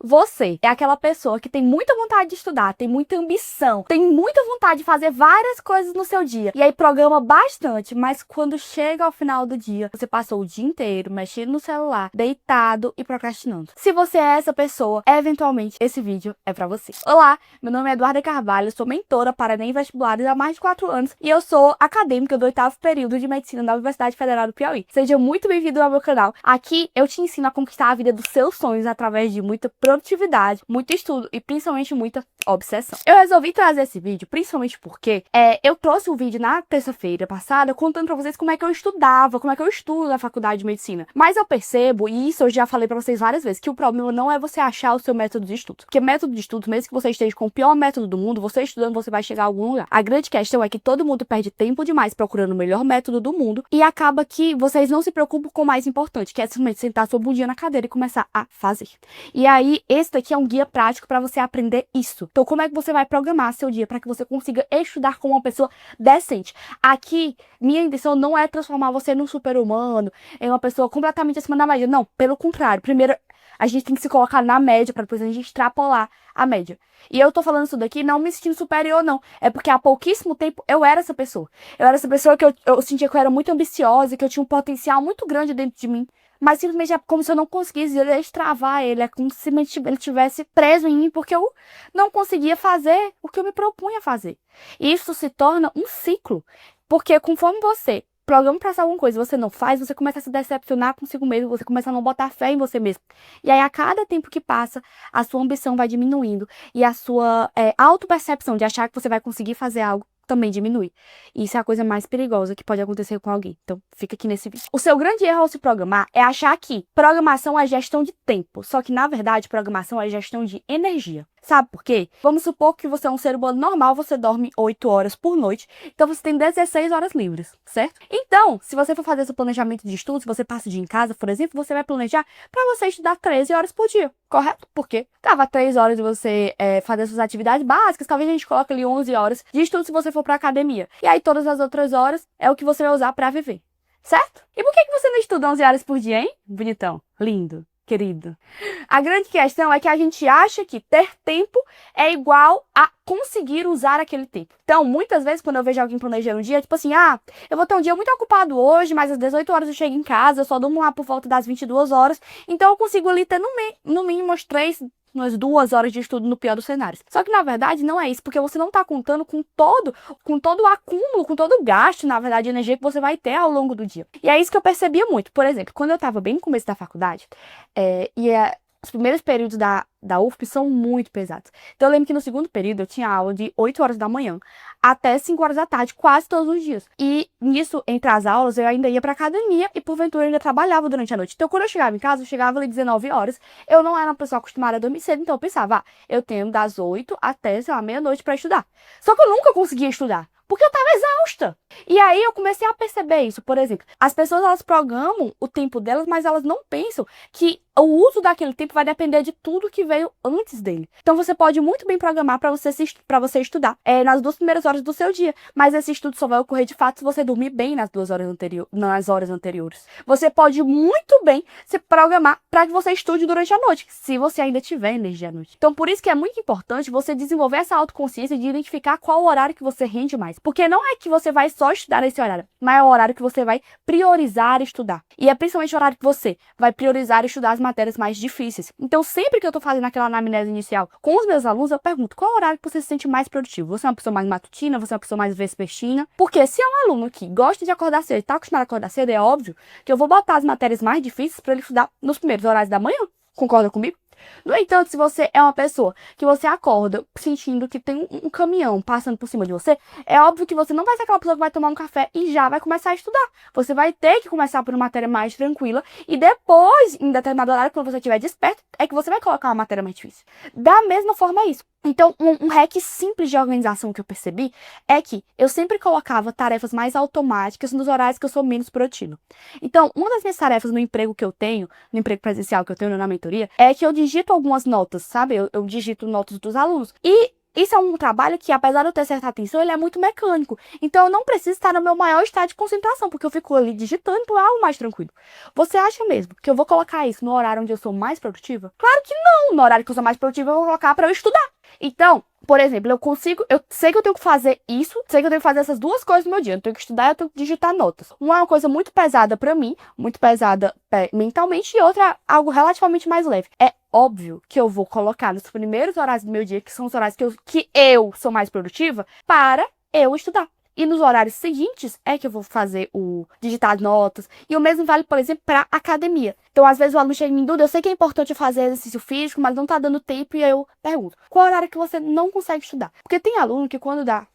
você é aquela pessoa que tem muita vontade de estudar, tem muita ambição, tem muita vontade de fazer várias coisas no seu dia, e aí programa bastante, mas quando chega ao final do dia, você passou o dia inteiro mexendo no celular, deitado e procrastinando. Se você é essa pessoa, eventualmente esse vídeo é pra você. Olá, meu nome é Eduarda Carvalho, sou mentora para Enem Vestibulares há mais de 4 anos e eu sou acadêmica do 8º período de Medicina da Universidade Federal do Piauí. Seja muito bem-vindo ao meu canal. Aqui eu te ensino a conquistar a vida dos seus sonhos através de muita produtividade, muito estudo e principalmente muita obsessão. Eu resolvi trazer esse vídeo principalmente porque eu trouxe um vídeo na terça-feira passada contando pra vocês como é que eu estudava, como é que eu estudo na faculdade de Medicina. Mas eu percebo, e isso eu já falei pra vocês várias vezes, que o problema não é você achar o seu método de estudo. Porque método de estudo, mesmo que você esteja com o pior método do mundo, você estudando, você vai chegar a algum lugar. A grande questão é que todo mundo perde tempo demais procurando o melhor método do mundo e acaba que vocês não se preocupam com o mais importante, que é simplesmente sentar sua bundinha na cadeira e começar a fazer. E aí, esse daqui é um guia prático pra você aprender isso. Então, como é que você vai programar seu dia para que você consiga estudar como uma pessoa decente? Aqui, minha intenção não é transformar você num super-humano, em uma pessoa completamente acima da média. Não, pelo contrário. Primeiro, a gente tem que se colocar na média para depois a gente extrapolar a média. E eu tô falando isso daqui não me sentindo superior, não. É porque há pouquíssimo tempo eu era essa pessoa. Eu era essa pessoa que eu sentia que eu era muito ambiciosa, que eu tinha um potencial muito grande dentro de mim. Mas simplesmente é como se eu não conseguisse destravar ele. É como se ele estivesse preso em mim, porque eu não conseguia fazer o que eu me propunha fazer. E isso se torna um ciclo. Porque conforme você programa pra alguma coisa você não faz, você começa a se decepcionar consigo mesmo, você começa a não botar fé em você mesmo. E aí, a cada tempo que passa, a sua ambição vai diminuindo e a sua autopercepção de achar que você vai conseguir fazer algo também diminui. E isso é a coisa mais perigosa que pode acontecer com alguém. Então, fica aqui nesse vídeo. O seu grande erro ao se programar é achar que programação é gestão de tempo. Só que, na verdade, programação é gestão de energia. Sabe por quê? Vamos supor que você é um ser humano normal, você dorme 8 horas por noite, então você tem 16 horas livres, certo? Então, se você for fazer seu planejamento de estudo, se você passa o dia em casa, por exemplo, você vai planejar para você estudar 13 horas por dia, correto? Porque tava 3 horas de você fazer suas atividades básicas, talvez a gente coloque ali 11 horas de estudo se você for pra academia. E aí todas as outras horas é o que você vai usar para viver, certo? E por que você não estuda 11 horas por dia, hein? Bonitão, lindo, querido. A grande questão é que a gente acha que ter tempo é igual a conseguir usar aquele tempo. Então, muitas vezes, quando eu vejo alguém planejando um dia, tipo assim, eu vou ter um dia muito ocupado hoje, mas às 18 horas eu chego em casa, eu só durmo lá por volta das 22 horas, então eu consigo ali ter no mínimo umas 2 horas de estudo no pior dos cenários. Só que, na verdade, não é isso, porque você não tá contando com todo o acúmulo, com todo o gasto, na verdade, de energia que você vai ter ao longo do dia. E é isso que eu percebia muito. Por exemplo, quando eu tava bem no começo da faculdade, os primeiros períodos da UFP são muito pesados. Então, eu lembro que no segundo período eu tinha aula de 8 horas da manhã até 5 horas da tarde, quase todos os dias. E nisso, entre as aulas, eu ainda ia pra academia e, porventura, eu ainda trabalhava durante a noite. Então, quando eu chegava em casa, eu chegava ali 19 horas. Eu não era uma pessoa acostumada a dormir cedo, então eu pensava, eu tenho das 8 até, sei lá, meia-noite pra estudar. Só que eu nunca conseguia estudar, porque eu tava exausta. E aí eu comecei a perceber isso. Por exemplo, as pessoas, elas programam o tempo delas, mas elas não pensam que o uso daquele tempo vai depender de tudo que veio antes dele. Então você pode muito bem programar para você estudar nas 2 primeiras horas do seu dia, mas esse estudo só vai ocorrer de fato se você dormir bem nas horas anteriores. Você pode muito bem se programar para que você estude durante a noite, se você ainda tiver energia à noite. Então por isso que é muito importante você desenvolver essa autoconsciência de identificar qual o horário que você rende mais. Porque não é que você vai só estudar nesse horário, mas é o horário que você vai priorizar estudar. E é principalmente o horário que você vai priorizar estudar as matérias mais difíceis. Então, sempre que eu tô fazendo aquela anamnese inicial com os meus alunos, eu pergunto qual horário que você se sente mais produtivo. Você é uma pessoa mais matutina? Você é uma pessoa mais vespertina? Porque se é um aluno que gosta de acordar cedo e tá acostumado a acordar cedo, é óbvio que eu vou botar as matérias mais difíceis para ele estudar nos primeiros horários da manhã. Concorda comigo? No entanto, se você é uma pessoa que você acorda sentindo que tem um caminhão passando por cima de você, é óbvio que você não vai ser aquela pessoa que vai tomar um café e já vai começar a estudar. Você vai ter que começar por uma matéria mais tranquila e depois, em determinado horário, quando você estiver desperto, é que você vai colocar uma matéria mais difícil. Da mesma forma é isso. Então, um hack simples de organização que eu percebi é que eu sempre colocava tarefas mais automáticas nos horários que eu sou menos produtiva. Então, uma das minhas tarefas no emprego que eu tenho, no emprego presencial que eu tenho na mentoria, é que eu digito algumas notas, sabe? Eu digito notas dos alunos. E Isso é um trabalho que, apesar de eu ter certa atenção, ele é muito mecânico. Então, eu não preciso estar no meu maior estado de concentração, porque eu fico ali digitando, então é algo mais tranquilo. Você acha mesmo que eu vou colocar isso no horário onde eu sou mais produtiva? Claro que não! No horário que eu sou mais produtiva, eu vou colocar para eu estudar. Então, por exemplo, eu sei que eu tenho que fazer isso, sei que eu tenho que fazer essas duas coisas no meu dia. Eu tenho que estudar e eu tenho que digitar notas. Uma é uma coisa muito pesada pra mim, muito pesada mentalmente, e outra é algo relativamente mais leve. É óbvio que eu vou colocar nos primeiros horários do meu dia, que são os horários que eu sou mais produtiva, para eu estudar. E nos horários seguintes é que eu vou fazer o digitar notas. E o mesmo vale, por exemplo, para academia. Então, às vezes o aluno chega em mim, Duda, eu sei que é importante eu fazer exercício físico, mas não tá dando tempo. E aí eu pergunto, qual horário que você não consegue estudar? Porque tem aluno que quando dá,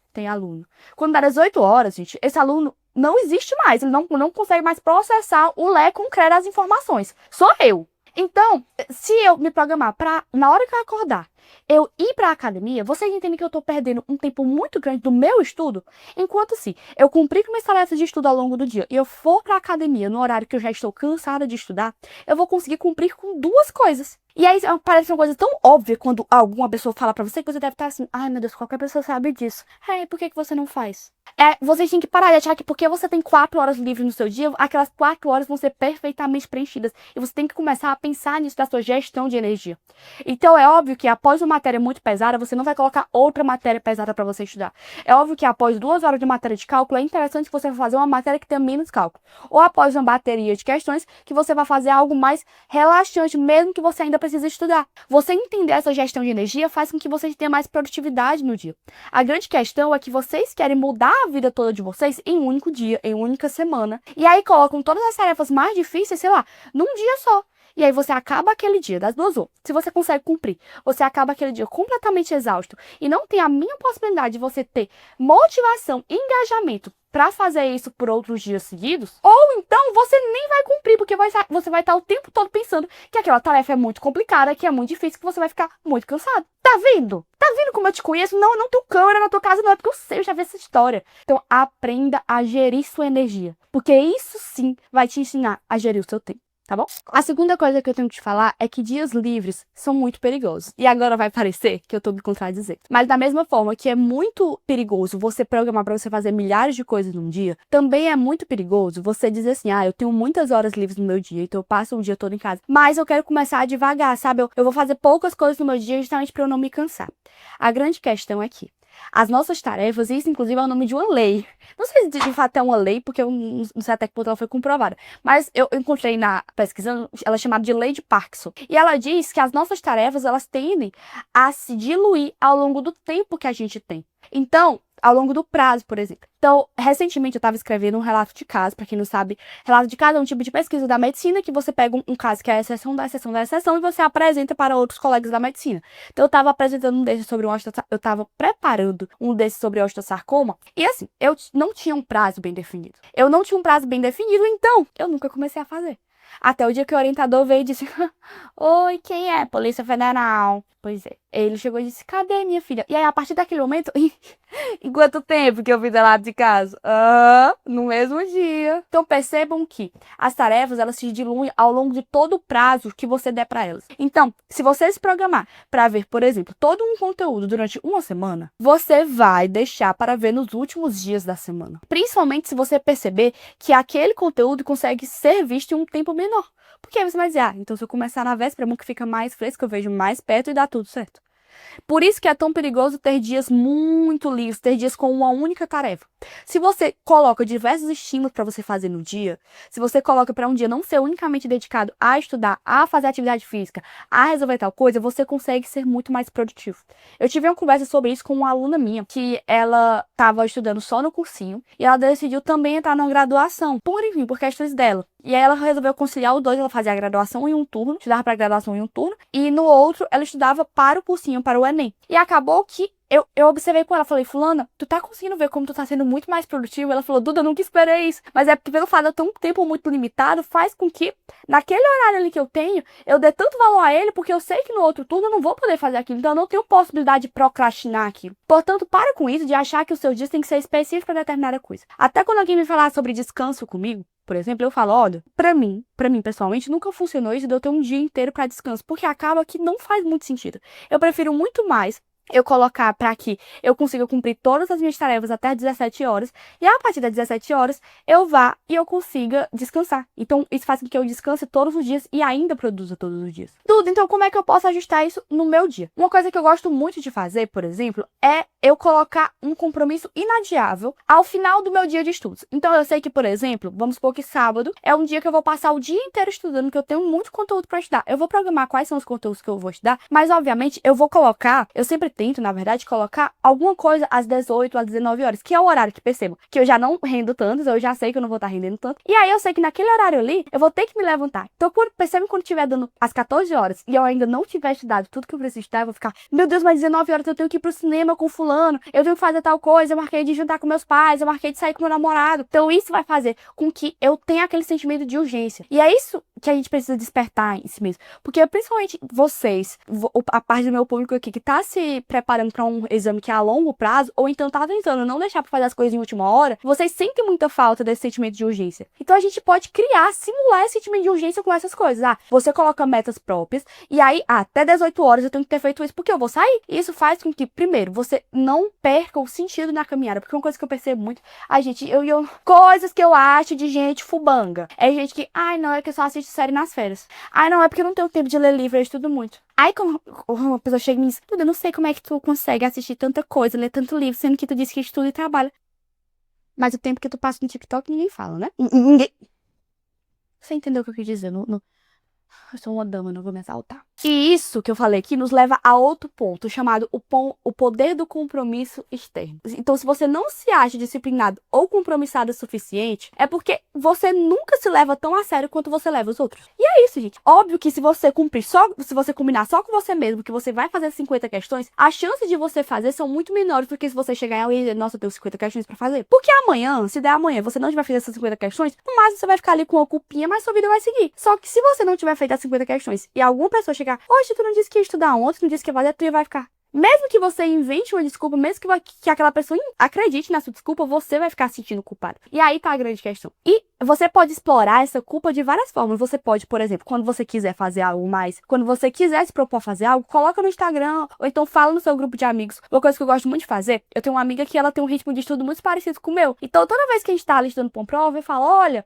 quando dá 18 horas, gente, esse aluno não existe mais. Ele não consegue mais processar o leque concreto das informações. Sou eu. Então, se eu me programar para, na hora que eu acordar, eu ir para a academia, vocês entendem que eu estou perdendo um tempo muito grande do meu estudo? Enquanto se eu cumprir com minhas tarefas de estudo ao longo do dia e eu for para a academia no horário que eu já estou cansada de estudar, eu vou conseguir cumprir com duas coisas. E aí parece uma coisa tão óbvia quando alguma pessoa fala pra você que você deve estar assim, ai meu Deus, qualquer pessoa sabe disso. Por que você não faz? Vocês têm que parar de achar que porque você tem 4 horas livres no seu dia, aquelas 4 horas vão ser perfeitamente preenchidas. E você tem que começar a pensar nisso da sua gestão de energia. Então é óbvio que após uma matéria muito pesada, você não vai colocar outra matéria pesada pra você estudar. É óbvio que após 2 horas de matéria de cálculo, é interessante que você vá fazer uma matéria que tenha menos cálculo. Ou após uma bateria de questões, que você vai fazer algo mais relaxante, mesmo que você ainda precisa estudar. Você entender essa gestão de energia faz com que vocês tenham mais produtividade no dia. A grande questão é que vocês querem mudar a vida toda de vocês em um único dia, em uma única semana. E aí colocam todas as tarefas mais difíceis, sei lá, num dia só. E aí você acaba aquele dia, das duas ou. Se você consegue cumprir, você acaba aquele dia completamente exausto e não tem a mínima possibilidade de você ter motivação e engajamento para fazer isso por outros dias seguidos, ou então você nem vai cumprir, porque você vai estar o tempo todo pensando que aquela tarefa é muito complicada, que é muito difícil, que você vai ficar muito cansado. Tá vendo? Tá vendo como eu te conheço? Não, eu não tenho câmera na tua casa, não, é porque eu sei, eu já vi essa história. Então aprenda a gerir sua energia, porque isso sim vai te ensinar a gerir o seu tempo. Tá bom? A segunda coisa que eu tenho que te falar é que dias livres são muito perigosos. E agora vai parecer que eu tô me contradizendo. Mas da mesma forma que é muito perigoso você programar para você fazer milhares de coisas num dia, também é muito perigoso você dizer assim, eu tenho muitas horas livres no meu dia, então eu passo o dia todo em casa. Mas eu quero começar devagar, sabe? Eu vou fazer poucas coisas no meu dia justamente para eu não me cansar. A grande questão é que as nossas tarefas, isso inclusive é o nome de uma lei. Não sei se de fato é uma lei, porque eu não sei até que ponto ela foi comprovada. Mas eu encontrei na pesquisa, ela é chamada de Lei de Parkinson. E ela diz que as nossas tarefas, elas tendem a se diluir ao longo do tempo que a gente tem. Então, ao longo do prazo, por exemplo. Então, recentemente eu estava escrevendo um relato de caso, para quem não sabe, relato de caso é um tipo de pesquisa da medicina que você pega um caso que é a exceção da exceção da exceção e você apresenta para outros colegas da medicina. Então, eu estava apresentando um desses sobre eu estava preparando um desses sobre osteosarcoma e assim, eu não tinha um prazo bem definido. Então eu nunca comecei a fazer. Até o dia que o orientador veio e disse, oi, quem é? Polícia Federal. Pois é. Ele chegou e disse, cadê minha filha? E aí, a partir daquele momento, em quanto tempo que eu fiz relato de caso? No mesmo dia. Então, percebam que as tarefas, elas se diluem ao longo de todo o prazo que você der para elas. Então, se você se programar para ver, por exemplo, todo um conteúdo durante uma semana, você vai deixar para ver nos últimos dias da semana. Principalmente se você perceber que aquele conteúdo consegue ser visto em um tempo menor. Porque aí você vai dizer, então se eu começar na véspera, é bom que fica mais fresco, eu vejo mais perto e dá tudo certo. Por isso que é tão perigoso ter dias muito livres, ter dias com uma única tarefa. Se você coloca diversos estímulos para você fazer no dia, se você coloca para um dia não ser unicamente dedicado a estudar, a fazer atividade física, a resolver tal coisa, você consegue ser muito mais produtivo. Eu tive uma conversa sobre isso com uma aluna minha, que ela estava estudando só no cursinho, e ela decidiu também entrar na graduação, por questões dela. E aí ela resolveu conciliar os dois, ela fazia a graduação em um turno, estudava para a graduação em um turno, e no outro ela estudava para o cursinho, para o Enem. E acabou que eu observei com ela, falei, fulana, tu tá conseguindo ver como tu tá sendo muito mais produtiva? Ela falou, Duda, eu nunca esperei isso. Mas é porque pelo fato de eu ter um tempo muito limitado, faz com que, naquele horário ali que eu tenho, eu dê tanto valor a ele, porque eu sei que no outro turno eu não vou poder fazer aquilo. Então eu não tenho possibilidade de procrastinar aquilo. Portanto, para com isso de achar que o seu dia tem que ser específico para determinada coisa. Até quando alguém me falar sobre descanso comigo, por exemplo, eu falo, olha, pra mim pessoalmente, nunca funcionou isso de eu ter um dia inteiro para descanso, porque acaba que não faz muito sentido. Eu prefiro muito mais eu colocar para que eu consiga cumprir todas as minhas tarefas até às 17 horas, e a partir das 17 horas eu vá e eu consiga descansar. Então, isso faz com que eu descanse todos os dias e ainda produza todos os dias. Tudo, então como é que eu posso ajustar isso no meu dia? Uma coisa que eu gosto muito de fazer, por exemplo, é eu colocar um compromisso inadiável ao final do meu dia de estudos. Então, eu sei que, por exemplo, vamos supor que sábado é um dia que eu vou passar o dia inteiro estudando, que eu tenho muito conteúdo para estudar. Eu vou programar quais são os conteúdos que eu vou estudar, mas, obviamente, eu vou colocar, eu sempre tento, na verdade, colocar alguma coisa às 18, às 19 horas, que é o horário que percebo que eu já não rendo tanto, eu já sei que eu não vou estar rendendo tanto. E aí eu sei que naquele horário ali, eu vou ter que me levantar. Então, percebe quando estiver dando às 14 horas e eu ainda não tiver estudado tudo que eu preciso estudar, eu vou ficar, meu Deus, mas 19 horas eu tenho que ir pro cinema com fulano, eu tenho que fazer tal coisa, eu marquei de jantar com meus pais, eu marquei de sair com meu namorado. Então, isso vai fazer com que eu tenha aquele sentimento de urgência. E é isso que a gente precisa despertar em si mesmo. Porque, principalmente vocês, a parte do meu público aqui que tá se preparando para um exame que é a longo prazo, ou então tá tentando não deixar pra fazer as coisas em última hora, vocês sentem muita falta desse sentimento de urgência. Então, a gente pode simular esse sentimento de urgência com essas coisas. Você coloca metas próprias, e aí, até 18 horas eu tenho que ter feito isso porque eu vou sair. E isso faz com que, primeiro, você não perca o sentido na caminhada. Porque uma coisa que eu percebo muito, gente, coisas que eu acho de gente fubanga. É gente que, não, é que eu só assisto série nas férias. Não, é porque eu não tenho tempo de ler livro, eu estudo muito. Aí, quando uma pessoa chega e me diz, eu não sei como é que tu consegue assistir tanta coisa, ler tanto livro, sendo que tu disse que estuda e trabalha. Mas o tempo que tu passa no TikTok, ninguém fala, né? Ninguém... Você entendeu o que eu quis dizer? Eu sou uma dama, não vou me exaltar. E isso que eu falei aqui nos leva a outro ponto, chamado o poder do compromisso externo. Então, se você não se acha disciplinado ou compromissado o suficiente, é porque você nunca se leva tão a sério quanto você leva os outros. E é isso, gente. Óbvio que se você combinar só com você mesmo que você vai fazer 50 questões, as chances de você fazer são muito menores do que se você chegar e dizer, nossa, eu tenho 50 questões pra fazer. Porque amanhã, se der amanhã, você não tiver feito essas 50 questões, no máximo você vai ficar ali com uma culpinha, mas sua vida vai seguir. Só que se você não tiver feito as 50 questões e alguma pessoa chegar, hoje tu não disse que ia estudar ontem, tu não disse que ia fazer, tu vai ficar. Mesmo que você invente uma desculpa, mesmo que aquela pessoa acredite na sua desculpa, você vai ficar se sentindo culpado. E aí tá a grande questão. E você pode explorar essa culpa de várias formas. Você pode, por exemplo, quando você quiser fazer algo mais, quando você quiser se propor a fazer algo, coloca no Instagram, ou então fala no seu grupo de amigos. Uma coisa que eu gosto muito de fazer, eu tenho uma amiga que ela tem um ritmo de estudo muito parecido com o meu. Então, toda vez que a gente tá ali estudando pra uma prova, eu falo, olha,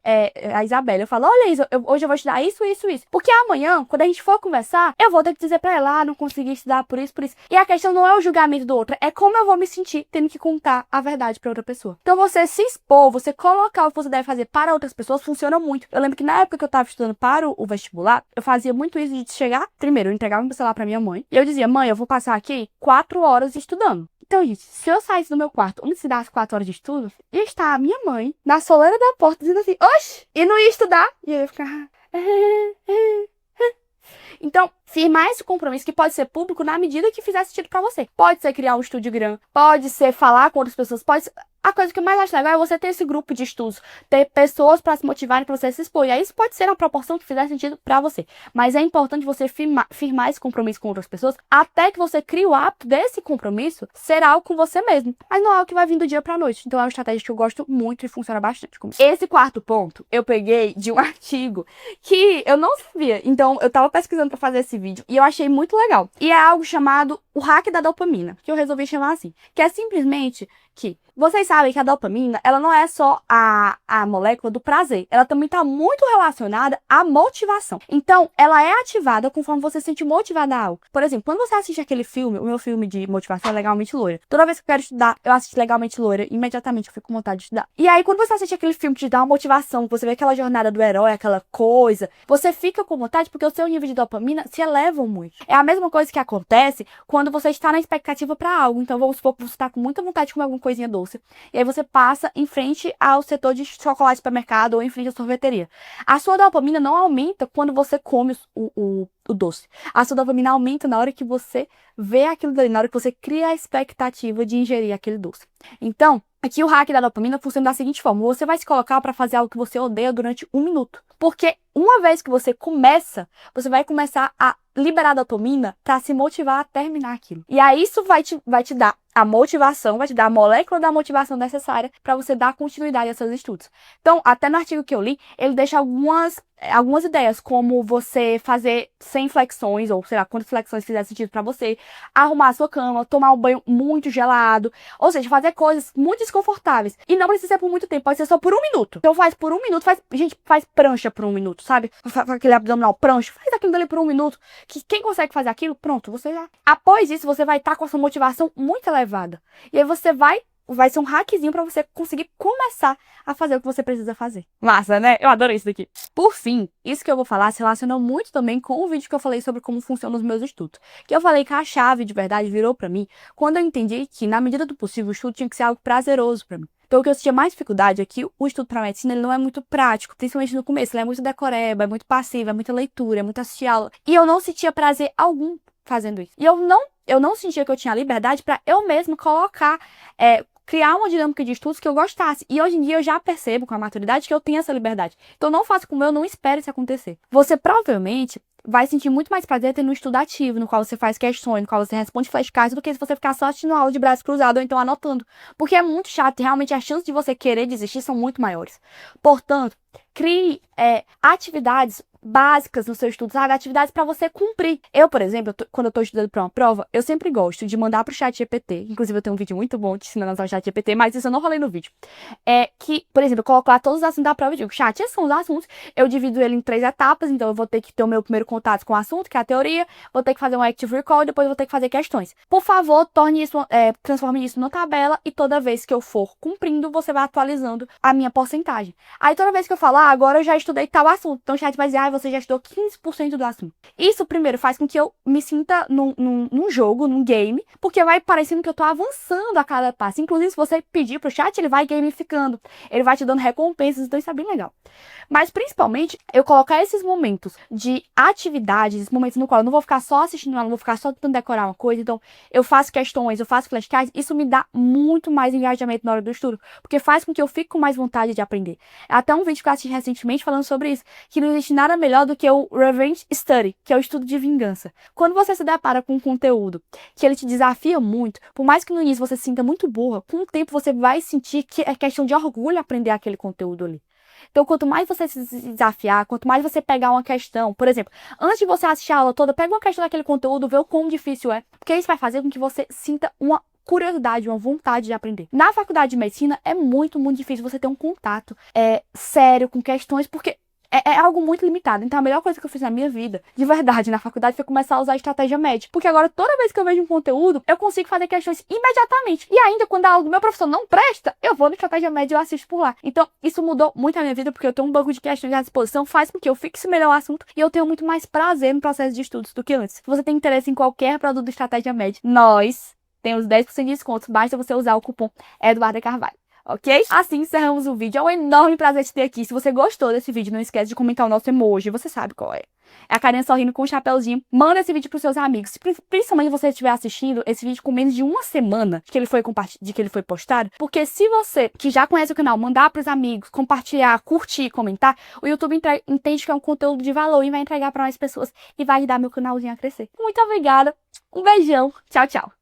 a Isabela, eu falo, olha, Isa, hoje eu vou estudar isso, isso, isso. Porque amanhã, quando a gente for conversar, eu vou ter que dizer pra ela, não consegui estudar por isso, por isso. E a questão não é o julgamento do outro, é como eu vou me sentir tendo que contar a verdade pra outra pessoa. Então, você se expor, você colocar o que você deve fazer para outras pessoas, funciona muito. Eu lembro que na época que eu tava estudando para o vestibular, eu fazia muito isso de chegar, primeiro, eu entregava meu celular pra minha mãe, e eu dizia, mãe, eu vou passar aqui 4 horas estudando. Então, gente, se eu saísse do meu quarto antes de dar as 4 horas de estudo, ia estar a minha mãe na soleira da porta dizendo assim, oxe, e não ia estudar. E eu ia ficar... Então, firmar esse compromisso que pode ser público na medida que fizer sentido pra você. Pode ser criar um estúdio grande, pode ser falar com outras pessoas, pode ser... A coisa que eu mais acho legal é você ter esse grupo de estudos, ter pessoas pra se motivarem pra você se expor. E aí isso pode ser na proporção que fizer sentido pra você. Mas é importante você firmar esse compromisso com outras pessoas até que você crie o hábito desse compromisso ser algo com você mesmo. Mas não é algo que vai vir do dia pra noite. Então é uma estratégia que eu gosto muito e funciona bastante comigo. Esse quarto ponto eu peguei de um artigo que eu não sabia. Então eu tava pesquisando pra fazer esse vídeo e eu achei muito legal. E é algo chamado o hack da dopamina, que eu resolvi chamar assim. Que é simplesmente que vocês sabem que a dopamina, ela não é só a molécula do prazer. Ela também está muito relacionada à motivação. Então, ela é ativada conforme você se sente motivada a algo. Por exemplo, quando você assiste aquele filme, o meu filme de motivação é Legalmente Loira. Toda vez que eu quero estudar, eu assisto Legalmente Loira, imediatamente eu fico com vontade de estudar. E aí, quando você assiste aquele filme que te dá uma motivação, você vê aquela jornada do herói, aquela coisa, você fica com vontade porque o seu nível de dopamina se eleva muito. É a mesma coisa que acontece quando você está na expectativa para algo. Então, vamos supor que você está com muita vontade de comer alguma coisinha doce. E aí você passa em frente ao setor de chocolate de supermercado ou em frente à sorveteria. A sua dopamina não aumenta quando você come o doce. A sua dopamina aumenta na hora que você vê aquilo dali, na hora que você cria a expectativa de ingerir aquele doce. Então, aqui o hack da dopamina funciona da seguinte forma. Você vai se colocar para fazer algo que você odeia durante 1 minuto. Porque uma vez que você começa, você vai começar a liberar dopamina para se motivar a terminar aquilo. E aí isso vai te dar a motivação, vai te dar a molécula da motivação necessária para você dar continuidade aos seus estudos. Então, até no artigo que eu li, ele deixa algumas ideias, como você fazer 100 flexões, ou sei lá, quantas flexões fizer sentido pra você, arrumar a sua cama, tomar um banho muito gelado, ou seja, fazer coisas muito desconfortáveis. E não precisa ser por muito tempo, pode ser só por 1 minuto. Então faz por 1 minuto, faz prancha por 1 minuto, sabe? Faz aquele abdominal prancha, faz aquilo dali por 1 minuto. Que quem consegue fazer aquilo, pronto, você já. Após isso, você vai estar com a sua motivação muito elevada. E aí você vai ser um hackzinho pra você conseguir começar a fazer o que você precisa fazer. Massa, né? Eu adoro isso daqui. Por fim, isso que eu vou falar se relaciona muito também com o vídeo que eu falei sobre como funcionam os meus estudos. Que eu falei que a chave de verdade virou pra mim quando eu entendi que, na medida do possível, o estudo tinha que ser algo prazeroso pra mim. Então, o que eu tinha mais dificuldade é que o estudo para medicina ele não é muito prático, principalmente no começo. Ele é muito decoreba, é muito passivo, é muita leitura, é muita assistir aula. E eu não sentia prazer algum fazendo isso. E eu não sentia que eu tinha liberdade para eu mesma colocar, criar uma dinâmica de estudos que eu gostasse. E hoje em dia eu já percebo com a maturidade que eu tenho essa liberdade. Então não faço como eu, não espero isso acontecer. Você provavelmente vai sentir muito mais prazer tendo um estudo ativo, no qual você faz questões, no qual você responde flashcards, do que se você ficar só assistindo aula de braço cruzado ou então anotando. Porque é muito chato e realmente as chances de você querer desistir são muito maiores. Portanto, crie atividades básicas no seu estudo, sabe? Atividades para você cumprir. Eu, por exemplo, quando eu tô estudando para uma prova, eu sempre gosto de mandar pro ChatGPT. Inclusive, eu tenho um vídeo muito bom te ensinando a usar o ChatGPT, mas isso eu não falei no vídeo. Que, por exemplo, eu coloco lá todos os assuntos da prova e digo, chat, esses são os assuntos. Eu divido ele em 3 etapas, então eu vou ter que ter o meu primeiro contato com o assunto, que é a teoria, vou ter que fazer um active recall e depois vou ter que fazer questões. Por favor, transforme isso numa tabela e toda vez que eu for cumprindo, você vai atualizando a minha porcentagem. Aí toda vez que eu falo, agora eu já estudei tal assunto, então o chat vai dizer, você já estudou 15% do assunto. Isso, primeiro, faz com que eu me sinta num jogo, num game, porque vai parecendo que eu tô avançando a cada passo. Inclusive, se você pedir pro chat, ele vai gamificando, ele vai te dando recompensas, então isso é bem legal. Mas, principalmente, eu colocar esses momentos de atividades, esses momentos no qual eu não vou ficar só assistindo ela, não vou ficar só tentando decorar uma coisa, então eu faço questões, eu faço flashcards, isso me dá muito mais engajamento na hora do estudo, porque faz com que eu fique com mais vontade de aprender. Até um vídeo que eu assisti recentemente falando sobre isso, que não existe nada melhor do que o Revenge Study, que é o estudo de vingança. Quando você se depara com um conteúdo que ele te desafia muito, por mais que no início você se sinta muito burra, com o tempo você vai sentir que é questão de orgulho aprender aquele conteúdo ali. Então, quanto mais você se desafiar, quanto mais você pegar uma questão, por exemplo, antes de você assistir a aula toda, pega uma questão daquele conteúdo, vê o quão difícil é, porque isso vai fazer com que você sinta uma curiosidade, uma vontade de aprender. Na faculdade de medicina é muito, muito difícil você ter um contato sério com questões, porque é algo muito limitado. Então a melhor coisa que eu fiz na minha vida, de verdade, na faculdade, foi começar a usar a estratégia média. Porque agora, toda vez que eu vejo um conteúdo, eu consigo fazer questões imediatamente. E ainda, quando a aula do meu professor não presta, eu vou na estratégia média e eu assisto por lá. Então, isso mudou muito a minha vida, porque eu tenho um banco de questões à disposição, faz com que eu fixe melhor o assunto e eu tenho muito mais prazer no processo de estudos do que antes. Se você tem interesse em qualquer produto de estratégia média, nós temos 10% de desconto. Basta você usar o cupom Eduarda Carvalho. Ok? Assim encerramos o vídeo. É um enorme prazer te ter aqui. Se você gostou desse vídeo, não esquece de comentar o nosso emoji. Você sabe qual é. É a carinha sorrindo com um chapéuzinho. Manda esse vídeo pros seus amigos. Principalmente se você estiver assistindo esse vídeo com menos de uma semana de que ele foi postado. Porque se você, que já conhece o canal, mandar pros amigos, compartilhar, curtir, comentar, o YouTube entende que é um conteúdo de valor e vai entregar para mais pessoas. E vai ajudar meu canalzinho a crescer. Muito obrigada. Um beijão. Tchau, tchau.